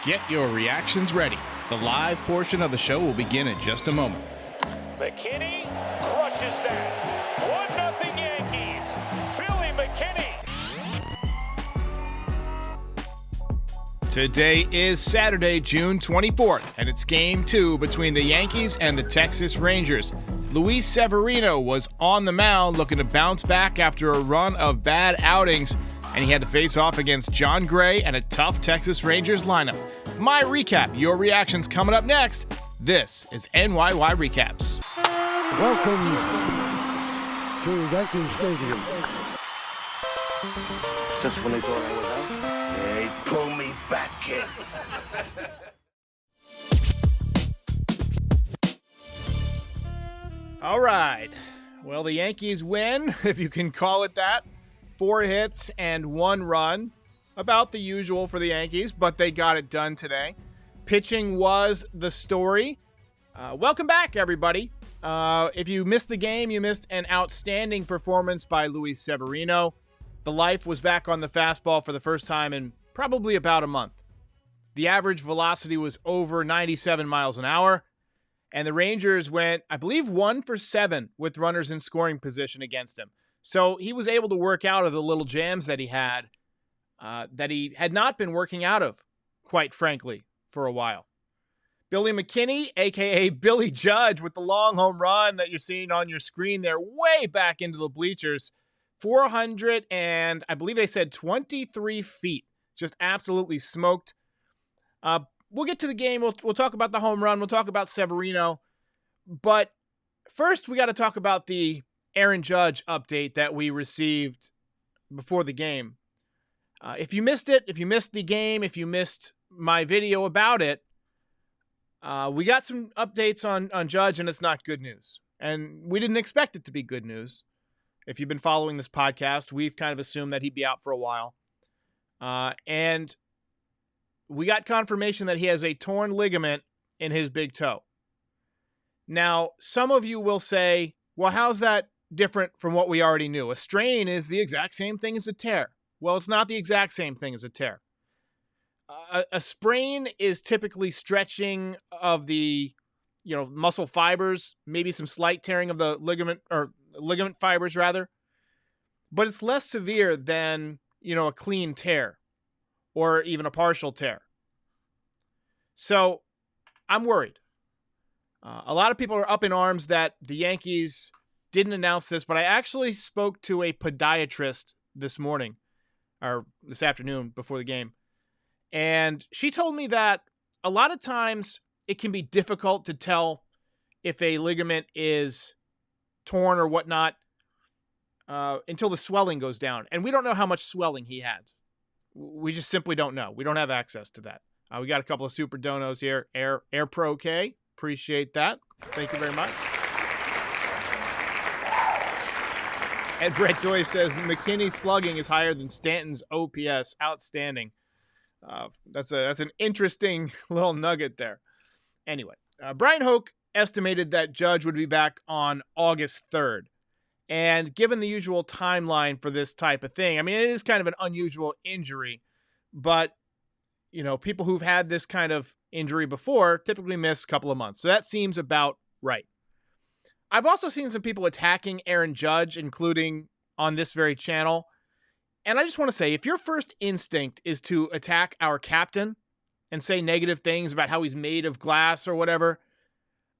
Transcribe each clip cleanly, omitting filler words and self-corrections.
Get your reactions ready. The live portion of the show will begin in just a moment. McKinney crushes that. 1-0 Yankees. Billy McKinney. Today is Saturday, June 24th, and it's Game 2 between the Yankees and the Texas Rangers. Luis Severino was on the mound looking to bounce back after a run of bad outings, and he had to face off against John Gray and a tough Texas Rangers lineup. My recap, your reactions coming up next. This is NYY Recaps. Welcome to Yankee Stadium. Just when they thought I was out, they pull me back in. All right. Well, the Yankees win, if you can call it that. 4 hits and 1 run. About the usual for the Yankees, but they got it done today. Pitching was the story. Welcome back, everybody. If you missed the game, you missed an outstanding performance by Luis Severino. The life was back on the fastball for the first time in probably about a month. The average velocity was over 97 miles an hour, and the Rangers went, I believe, 1 for 7 with runners in scoring position against him. So he was able to work out of the little jams that he had not been working out of, quite frankly, for a while. Billy McKinney, a.k.a. Billy Judge, with the long home run that you're seeing on your screen there, way back into the bleachers. 400 and I believe they said 23 feet. Just absolutely smoked. We'll get to the game. We'll talk about the home run. We'll talk about Severino. But first, we got to talk about the Aaron Judge update that we received before the game. If you missed it, if you missed the game, if you missed my video about it, we got some updates on Judge, and it's not good news. And we didn't expect it to be good news. If you've been following this podcast, we've kind of assumed that he'd be out for a while. And we got confirmation that he has a torn ligament in his big toe. Now, some of you will say, well, how's that different from what we already knew? A strain is the exact same thing as a tear. Well, it's not the exact same thing as a tear. A sprain is typically stretching of the, muscle fibers, maybe some slight tearing of the ligament fibers rather. But it's less severe than, a clean tear or even a partial tear. So I'm worried. A lot of people are up in arms that the Yankees didn't announce this, but I actually spoke to a podiatrist this morning, or this afternoon before the game. And she told me that a lot of times it can be difficult to tell if a ligament is torn or whatnot until the swelling goes down. And we don't know how much swelling he had. We just simply don't know. We don't have access to that. We got a couple of super donos here. Air Pro K. Appreciate that. Thank you very much. And Brett Joy says McKinney's slugging is higher than Stanton's OPS. Outstanding. That's an interesting little nugget there. Anyway, Brian Hoke estimated that Judge would be back on August 3rd. And given the usual timeline for this type of thing, I mean, it is kind of an unusual injury, but, people who've had this kind of injury before typically miss a couple of months. So that seems about right. I've also seen some people attacking Aaron Judge, including on this very channel. And I just want to say, if your first instinct is to attack our captain and say negative things about how he's made of glass or whatever,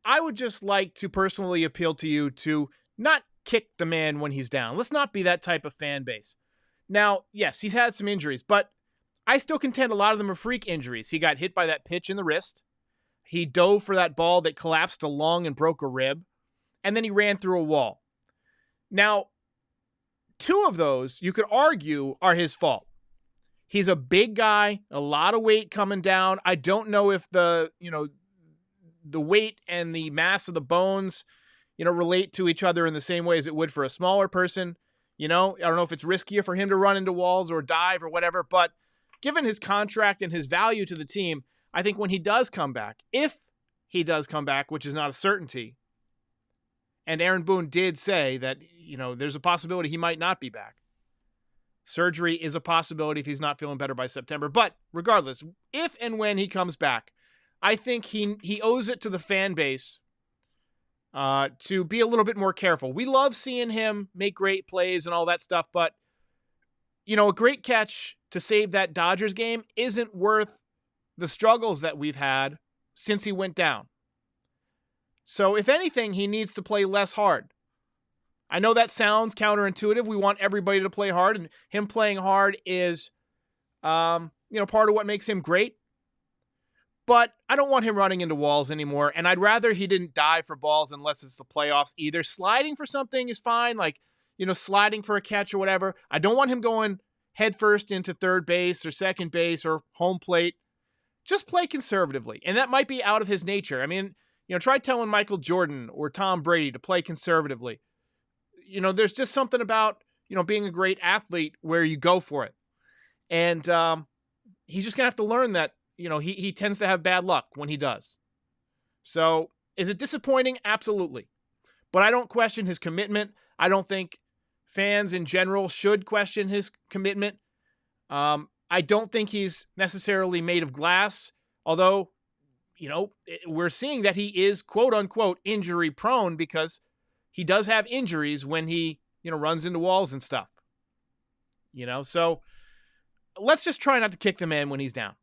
I would just like to personally appeal to you to not kick the man when he's down. Let's not be that type of fan base. Now, yes, he's had some injuries, but I still contend a lot of them are freak injuries. He got hit by that pitch in the wrist. He dove for that ball that collapsed a lung and broke a rib. And then he ran through a wall. Now, 2 of those, you could argue, are his fault. He's a big guy, a lot of weight coming down. I don't know if the weight and the mass of the bones, relate to each other in the same way as it would for a smaller person. I don't know if it's riskier for him to run into walls or dive or whatever, but given his contract and his value to the team, I think when he does come back, if he does come back, which is not a certainty, and Aaron Boone did say that, there's a possibility he might not be back. Surgery is a possibility if he's not feeling better by September. But regardless, if and when he comes back, I think he owes it to the fan base to be a little bit more careful. We love seeing him make great plays and all that stuff, but, a great catch to save that Dodgers game isn't worth the struggles that we've had since he went down. So if anything, he needs to play less hard. I know that sounds counterintuitive. We want everybody to play hard, and him playing hard is, part of what makes him great. But I don't want him running into walls anymore, and I'd rather he didn't dive for balls unless it's the playoffs either. Sliding for something is fine, like, sliding for a catch or whatever. I don't want him going headfirst into third base or second base or home plate. Just play conservatively, and that might be out of his nature. I mean, try telling Michael Jordan or Tom Brady to play conservatively. There's just something about, being a great athlete where you go for it. And he's just going to have to learn that, he tends to have bad luck when he does. So is it disappointing? Absolutely. But I don't question his commitment. I don't think fans in general should question his commitment. I don't think he's necessarily made of glass, although, we're seeing that he is quote unquote injury prone because he does have injuries when he, runs into walls and stuff. So let's just try not to kick the man when he's down.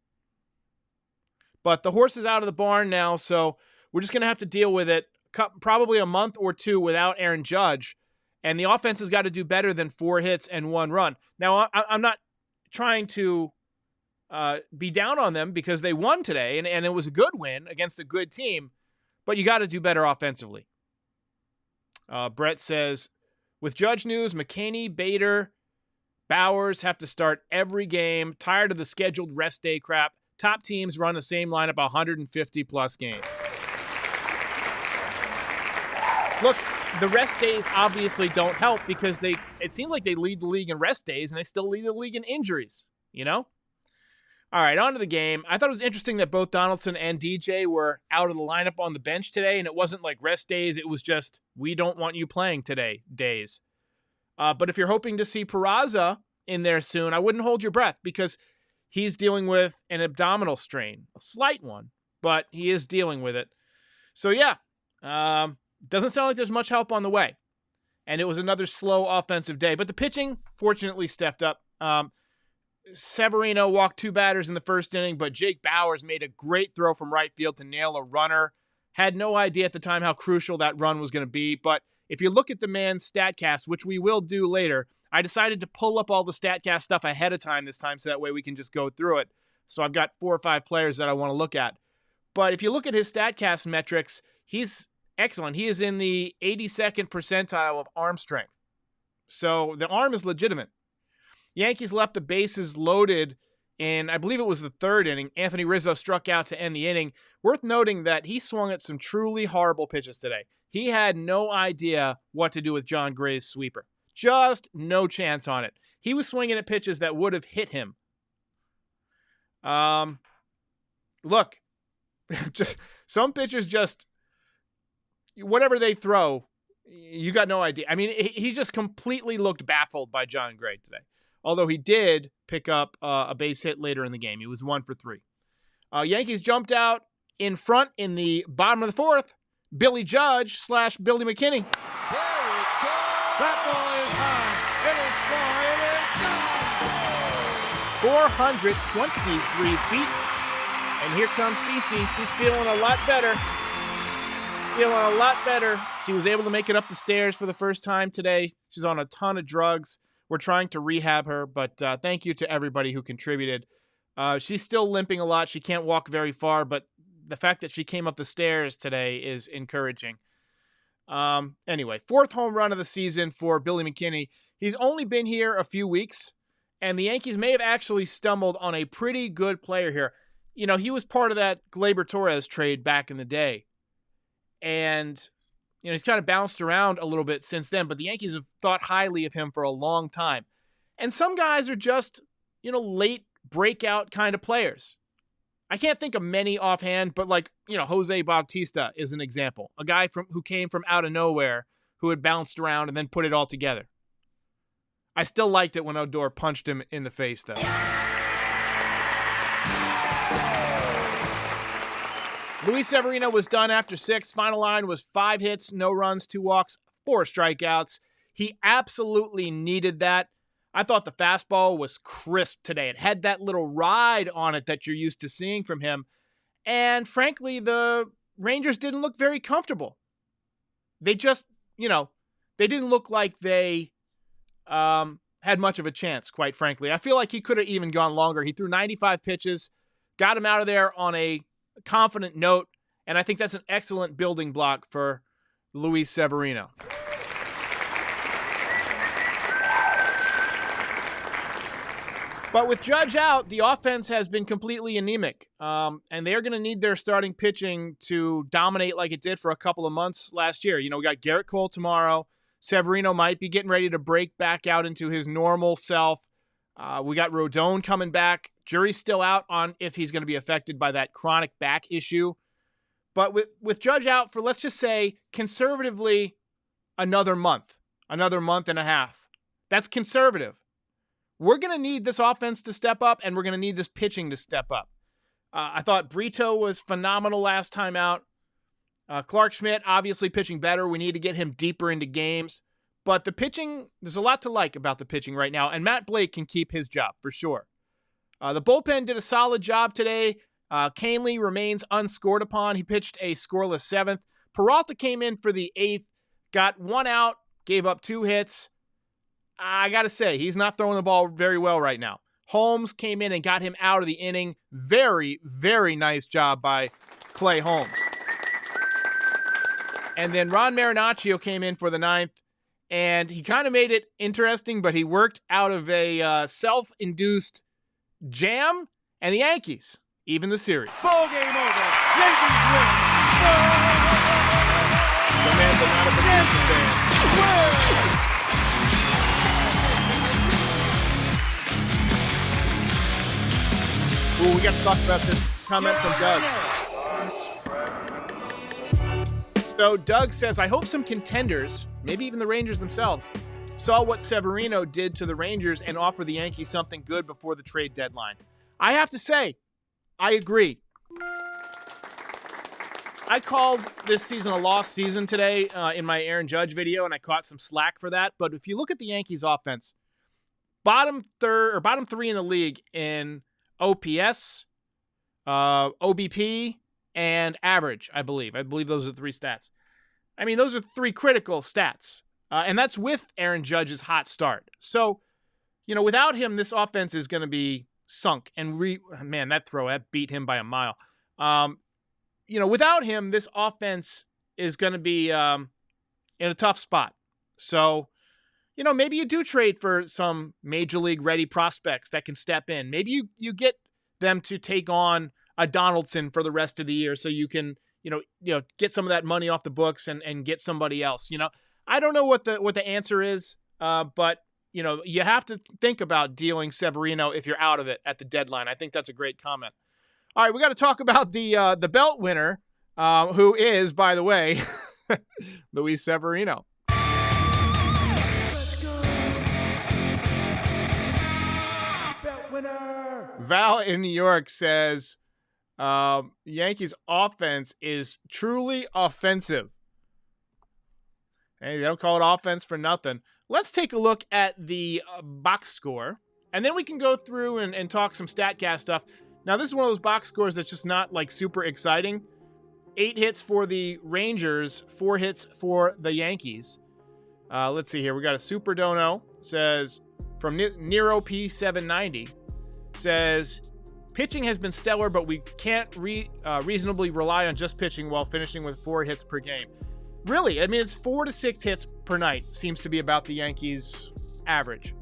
But the horse is out of the barn now, so we're just going to have to deal with it probably a month or two without Aaron Judge. And the offense has got to do better than 4 hits and 1 run. Now, I'm not trying to be down on them because they won today, and it was a good win against a good team, but you got to do better offensively. Brett says, with Judge news, McKinney, Bader, Bowers have to start every game. Tired of the scheduled rest day crap. Top teams run the same lineup 150-plus games. Look, the rest days obviously don't help because it seems like they lead the league in rest days and they still lead the league in injuries, All right, on to the game. I thought it was interesting that both Donaldson and DJ were out of the lineup on the bench today, and it wasn't like rest days. It was just, we don't want you playing today days. But if you're hoping to see Peraza in there soon, I wouldn't hold your breath because he's dealing with an abdominal strain, a slight one, but he is dealing with it. So yeah, doesn't sound like there's much help on the way. And it was another slow offensive day, but the pitching fortunately stepped up. Severino walked 2 batters in the first inning, but Jake Bowers made a great throw from right field to nail a runner. Had no idea at the time how crucial that run was going to be, but if you look at the man's Statcast, which we will do later, I decided to pull up all the Statcast stuff ahead of time this time so that way we can just go through it. So I've got 4 or 5 players that I want to look at. But if you look at his Statcast metrics, he's excellent. He is in the 82nd percentile of arm strength. So the arm is legitimate. Yankees left the bases loaded in, I believe it was the 3rd inning. Anthony Rizzo struck out to end the inning. Worth noting that he swung at some truly horrible pitches today. He had no idea what to do with John Gray's sweeper. Just no chance on it. He was swinging at pitches that would have hit him. Look, just some pitchers just, whatever they throw, you got no idea. I mean, he just completely looked baffled by John Gray today. Although he did pick up a base hit later in the game. He was 1 for 3. Yankees jumped out in front in the bottom of the 4th. Billy Judge / Billy McKinney. There it goes. That ball is high. It is far. It is gone. 423 feet. And here comes Cece. She's feeling a lot better. She was able to make it up the stairs for the first time today. She's on a ton of drugs. We're trying to rehab her, but thank you to everybody who contributed. She's still limping a lot. She can't walk very far, but the fact that she came up the stairs today is encouraging. Anyway, 4th home run of the season for Billy McKinney. He's only been here a few weeks, and the Yankees may have actually stumbled on a pretty good player here. He was part of that Gleyber Torres trade back in the day. And, he's kind of bounced around a little bit since then, but the Yankees have thought highly of him for a long time. And some guys are just, late breakout kind of players. I can't think of many offhand, but Jose Bautista is an example. A guy who came from out of nowhere who had bounced around and then put it all together. I still liked it when Odor punched him in the face, though. Luis Severino was done after 6. Final line was 5 hits, no runs, 2 walks, 4 strikeouts. He absolutely needed that. I thought the fastball was crisp today. It had that little ride on it that you're used to seeing from him. And frankly, the Rangers didn't look very comfortable. They just, they didn't look like they had much of a chance, quite frankly. I feel like he could have even gone longer. He threw 95 pitches, got him out of there on a confident note, and I think that's an excellent building block for Luis Severino. But with Judge out, the offense has been completely anemic, and they're going to need their starting pitching to dominate like it did for a couple of months last year. We got Garrett Cole tomorrow. Severino might be getting ready to break back out into his normal self. We got Rodon coming back. Jury's still out on if he's going to be affected by that chronic back issue. But with Judge out for, let's just say, conservatively, another month and a half. That's conservative. We're going to need this offense to step up, and we're going to need this pitching to step up. I thought Brito was phenomenal last time out. Clark Schmidt, obviously pitching better. We need to get him deeper into games. But the pitching, there's a lot to like about the pitching right now, and Matt Blake can keep his job for sure. The bullpen did a solid job today. Canley remains unscored upon. He pitched a scoreless 7th. Peralta came in for the 8th, got 1 out, gave up 2 hits. I got to say, he's not throwing the ball very well right now. Holmes came in and got him out of the inning. Very, very nice job by Clay Holmes. And then Ron Marinaccio came in for the 9th, and he kind of made it interesting, but he worked out of a self-induced jam, and the Yankees even the series. Ball game over. Yankees win. The man's not a Batista fan. Ooh, we got to talk about this comment from Doug. So Doug says, I hope some contenders, maybe even the Rangers themselves, saw what Severino did to the Rangers and offer the Yankees something good before the trade deadline. I have to say, I agree. I called this season a lost season today in my Aaron Judge video, and I caught some slack for that. But if you look at the Yankees offense, bottom 3 in the league in OPS, OBP, and average, I believe. I believe those are the 3 stats. I mean, those are 3 critical stats. And that's with Aaron Judge's hot start. So, without him, this offense is going to be sunk. And that beat him by a mile. Without him, this offense is going to be in a tough spot. So, maybe you do trade for some major league ready prospects that can step in. Maybe you get them to take on a Donaldson for the rest of the year so you can, get some of that money off the books and get somebody else. I don't know what the answer is, but you have to think about dealing Severino if you're out of it at the deadline. I think that's a great comment. All right, we got to talk about the belt winner, who is, by the way, Luis Severino. Let's go. Belt winner. Val in New York says, Yankees offense is truly offensive. Hey, they don't call it offense for nothing. Let's take a look at the box score, and then we can go through and talk some Statcast stuff. Now, this is one of those box scores that's just not like super exciting. 8 hits for the Rangers, 4 hits for the Yankees. Let's see here. We got a Super Dono, says, from Nero P790, says, pitching has been stellar, but we can't reasonably rely on just pitching while finishing with 4 hits per game. Really, I mean, it's 4 to 6 hits per night seems to be about the Yankees' average.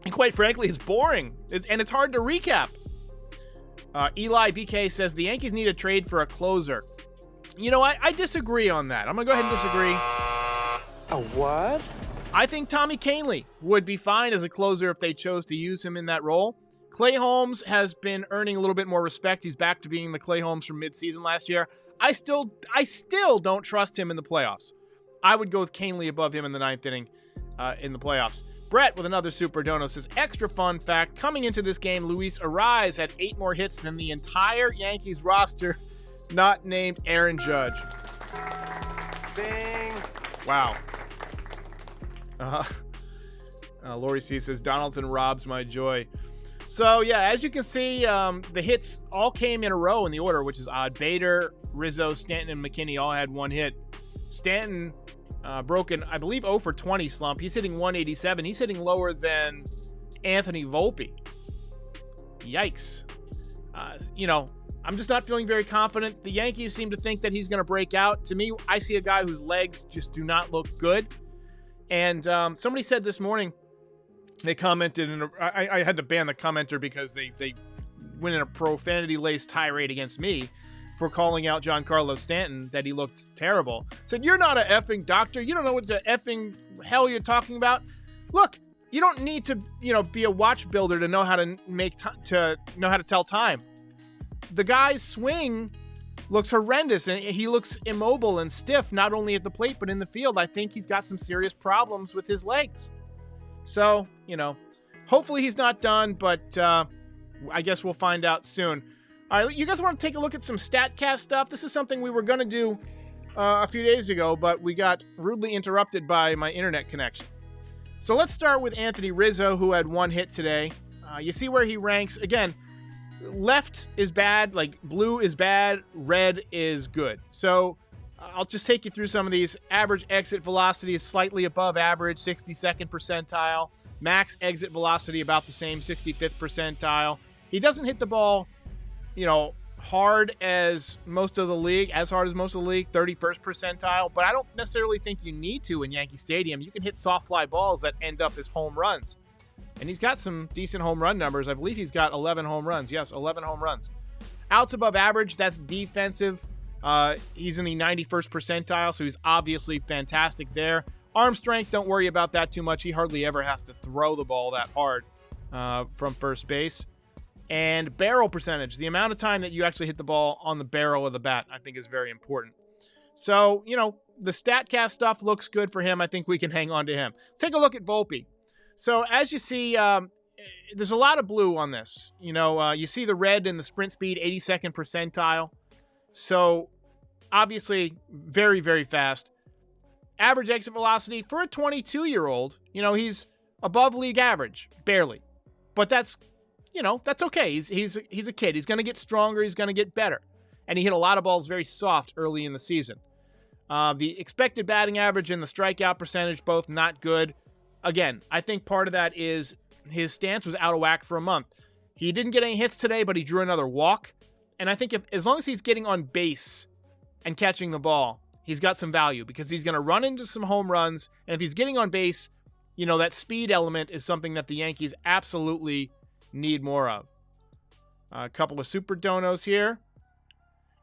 And quite frankly, it's boring. It's hard to recap. Eli BK says the Yankees need a trade for a closer. I disagree on that. I'm going to go ahead and disagree. A what? I think Tommy Kahnle would be fine as a closer if they chose to use him in that role. Clay Holmes has been earning a little bit more respect. He's back to being the Clay Holmes from midseason last year. I still don't trust him in the playoffs. I would go with Kahnle above him in the 9th inning. in the playoffs. Brett with another Super Dono says, extra fun fact, coming into this game, Luis Ariz had 8 more hits than the entire Yankees roster, not named Aaron Judge. Ding. Wow. Lori C says, Donaldson robs my joy. So, yeah, as you can see, the hits all came in a row in the order, which is odd. Bader, Rizzo, Stanton, and McKinney all had 1 hit. Stanton broken, I believe, 0 for 20 slump. He's hitting 187. He's hitting lower than Anthony Volpe. Yikes. I'm just not feeling very confident. The Yankees seem to think that he's going to break out. To me, I see a guy whose legs just do not look good. And somebody said this morning, they commented, and I had to ban the commenter because they went in a profanity-laced tirade against me for calling out Giancarlo Stanton, that he looked terrible. Said, you're not a effing doctor. You don't know what the effing hell you're talking about. Look, you don't need to, be a watch builder to know how to know how to tell time. The guy's swing looks horrendous, and he looks immobile and stiff, not only at the plate, but in the field. I think he's got some serious problems with his legs. So, hopefully he's not done, but I guess we'll find out soon. All right, you guys want to take a look at some Statcast stuff? This is something we were going to do a few days ago, but we got rudely interrupted by my internet connection. So let's start with Anthony Rizzo, who had 1 hit today. You see where he ranks. Again, left is bad, like blue is bad, red is good. So I'll just take you through some of these. Average exit velocity is slightly above average, 62nd percentile. Max exit velocity about the same, 65th percentile. He doesn't hit the ball, hard as most of the league, 31st percentile, but I don't necessarily think you need to in Yankee Stadium. You can hit soft fly balls that end up as home runs. And he's got some decent home run numbers. I believe he's got 11 home runs. Yes, 11 home runs. Outs above average, that's defensive. He's in the 91st percentile, so he's obviously fantastic there. Arm strength, don't worry about that too much. He hardly ever has to throw the ball that hard from first base. And barrel percentage, the amount of time that you actually hit the ball on the barrel of the bat, I think is very important. So, the Statcast stuff looks good for him. I think we can hang on to him. Take a look at Volpe. So, as you see, there's a lot of blue on this. You see the red in the sprint speed, 82nd percentile. So, obviously, very, very fast. Average exit velocity for a 22-year-old, he's above league average, barely. But that's okay. He's a kid. He's going to get stronger. He's going to get better. And he hit a lot of balls very soft early in the season. The expected batting average and the strikeout percentage, both not good. Again, I think part of that is his stance was out of whack for a month. He didn't get any hits today, but he drew another walk. And I think as long as he's getting on base and catching the ball, he's got some value because he's going to run into some home runs. And if he's getting on base, that speed element is something that the Yankees absolutely need more of. A couple of super donos here.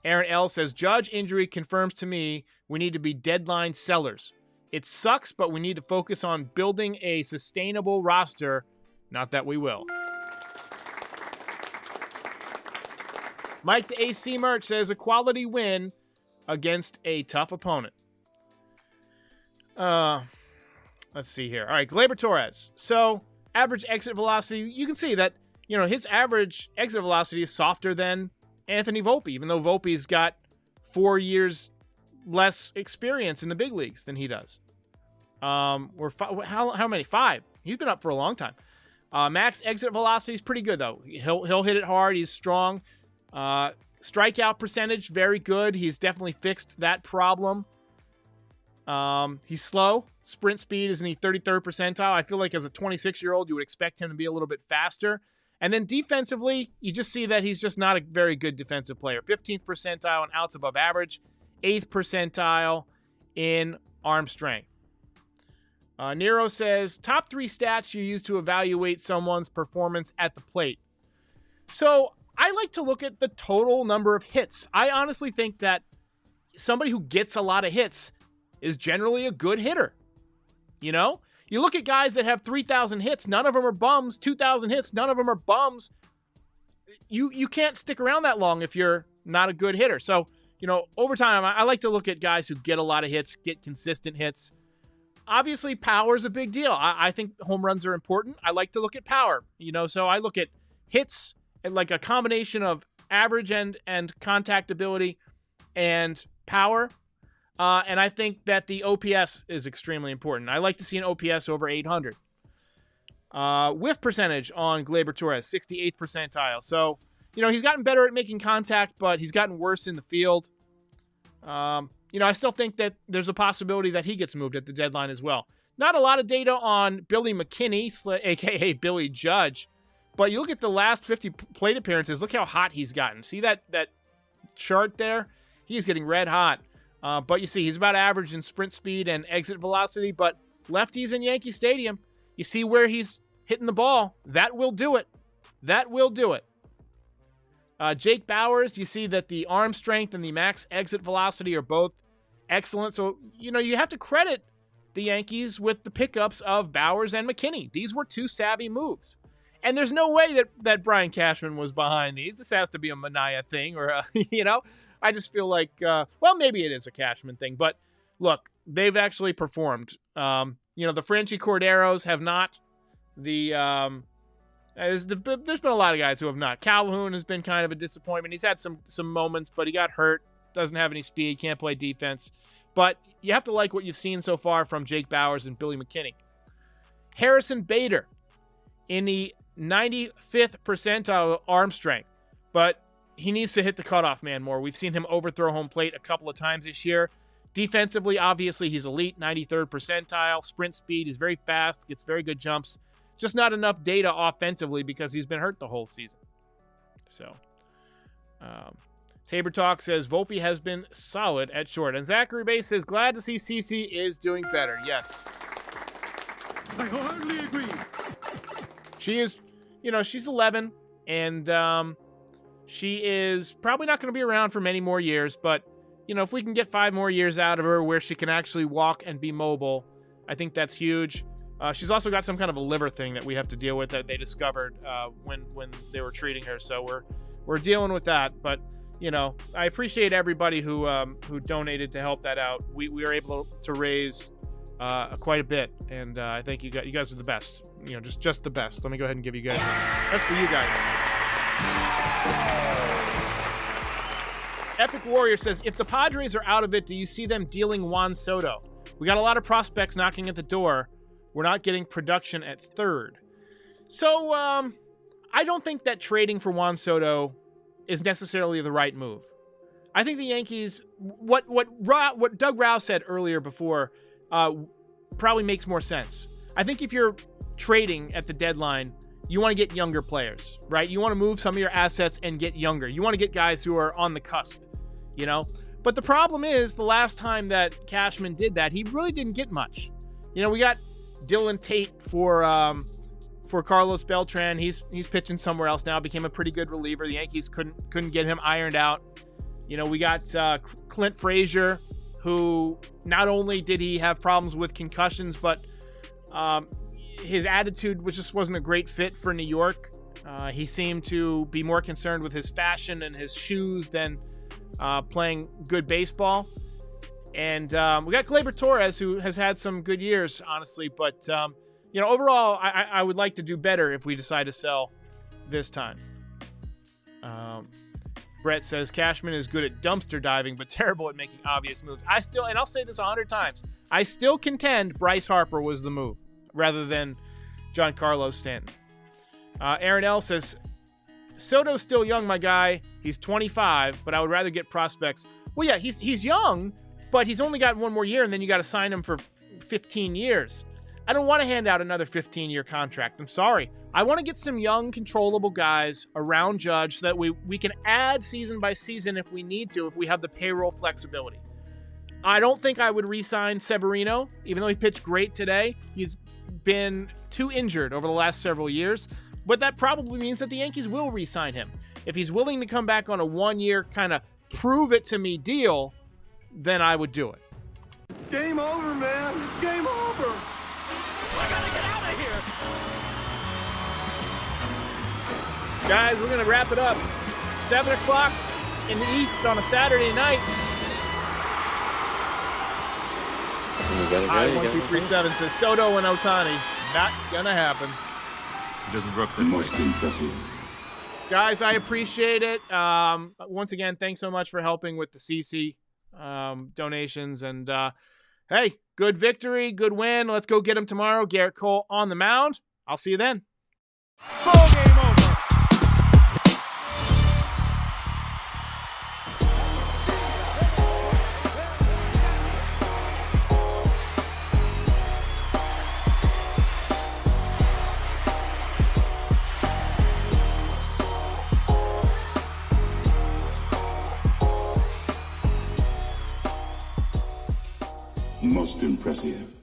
Aaron L. says, Judge injury confirms to me we need to be deadline sellers. It sucks, but we need to focus on building a sustainable roster. Not that we will. Mike the AC Merch says, a quality win against a tough opponent. Let's see here. All right, Gleyber Torres. So, average exit velocity, you can see that, his average exit velocity is softer than Anthony Volpe, even though Volpe's got 4 years less experience in the big leagues than he does. How many? 5. He's been up for a long time. Max exit velocity is pretty good, though. He'll hit it hard. He's strong. Strikeout percentage, very good. He's definitely fixed that problem. He's slow. Sprint speed is in the 33rd percentile. I feel like as a 26-year-old, you would expect him to be a little bit faster. And then defensively, you just see that he's just not a very good defensive player. 15th percentile in outs above average. 8th percentile in arm strength. Nero says, top 3 stats you use to evaluate someone's performance at the plate. So I like to look at the total number of hits. I honestly think that somebody who gets a lot of hits is generally a good hitter. You look at guys that have 3,000 hits, none of them are bums. 2,000 hits, none of them are bums. You can't stick around that long if you're not a good hitter. So, over time, I like to look at guys who get a lot of hits, get consistent hits. obviously power is a big deal. I think home runs are important. I like to look at power, so I look at hits and like a combination of average and contact ability and power. And I think that the OPS is extremely important. I like to see an OPS over 800. Whiff percentage on Gleyber Torres, 68th percentile. So, he's gotten better at making contact, but he's gotten worse in the field. I still think that there's a possibility that he gets moved at the deadline as well. Not a lot of data on Billy McKinney, a.k.a. Billy Judge, but you look at the last 50 plate appearances, look how hot he's gotten. See that chart there? He's getting red hot. But you see, he's about average in sprint speed and exit velocity, but lefties in Yankee Stadium, you see where he's hitting the ball. That will do it. That will do it. Jake Bauers, you see that the arm strength and the max exit velocity are both excellent. So, you have to credit the Yankees with the pickups of Bauers and McKinney. These were two savvy moves. And there's no way that Brian Cashman was behind these. This has to be a Mania thing or, I just feel like, maybe it is a Cashman thing. But look, they've actually performed. The Franchi Corderos have not. There's been a lot of guys who have not. Calhoun has been kind of a disappointment. He's had some moments, but he got hurt. Doesn't have any speed. Can't play defense. But you have to like what you've seen so far from Jake Bauers and Billy McKinney. Harrison Bader in the 95th percentile arm strength. But he needs to hit the cutoff man more. We've seen him overthrow home plate a couple of times this year. Defensively, obviously, he's elite, 93rd percentile. Sprint speed, he's very fast, gets very good jumps. Just not enough data offensively because he's been hurt the whole season. So, Tabor Talk says, Volpe has been solid at short. And Zachary Bay says, glad to see CeCe is doing better. Yes. I hardly agree. She is, she's 11, and she is probably not going to be around for many more years. But, if we can get 5 more years out of her where she can actually walk and be mobile, I think that's huge. She's also got some kind of a liver thing that we have to deal with that they discovered when they were treating her. So we're dealing with that. But I appreciate everybody who donated to help that out. We were able to raise quite a bit, and I think you guys are the best. Just the best. Let me go ahead and give you guys. That's for you guys. Epic Warrior says, if the Padres are out of it, do you see them dealing Juan Soto? We got a lot of prospects knocking at the door. We're not getting production at third. So, I don't think that trading for Juan Soto is necessarily the right move. I think the Yankees, what Doug Rouse said earlier before, probably makes more sense. I think if you're trading at the deadline, you want to get younger players, right? You want to move some of your assets and get younger. You want to get guys who are on the cusp, But the problem is, the last time that Cashman did that, he really didn't get much. We got Dylan Tate for Carlos Beltran. He's pitching somewhere else now. Became a pretty good reliever. The Yankees couldn't get him ironed out. We got Clint Frazier, who not only did he have problems with concussions, but his attitude just wasn't a great fit for New York. He seemed to be more concerned with his fashion and his shoes than playing good baseball. And we got Gleyber Torres, who has had some good years, honestly. But, overall, I would like to do better if we decide to sell this time. Brett says, Cashman is good at dumpster diving, but terrible at making obvious moves. And I'll say this 100 times, I still contend Bryce Harper was the move, rather than Giancarlo Stanton. Aaron L. says, Soto's still young, my guy. He's 25, but I would rather get prospects. Well, yeah, he's young, but he's only got 1 more year, and then you got to sign him for 15 years. I don't want to hand out another 15-year contract. I'm sorry. I want to get some young, controllable guys around Judge so that we can add season by season if we need to, if we have the payroll flexibility. I don't think I would re-sign Severino, even though he pitched great today. He's been too injured over the last several years, but that probably means that the Yankees will re-sign him. If he's willing to come back on a 1-year kind of prove-it-to-me deal, then I would do it. Game over, man. Game over. I gotta get out of here. Guys, we're going to wrap it up. 7 o'clock in the East on a Saturday night. gotta go. Hi, You gotta 1237 says Soto and Ohtani. Not gonna happen. He doesn't grow up that way. Guys, I appreciate it. Once again, thanks so much for helping with the CC donations. And hey, good victory, good win. Let's go get him tomorrow. Garrett Cole on the mound. I'll see you then. Ball game over. Most impressive.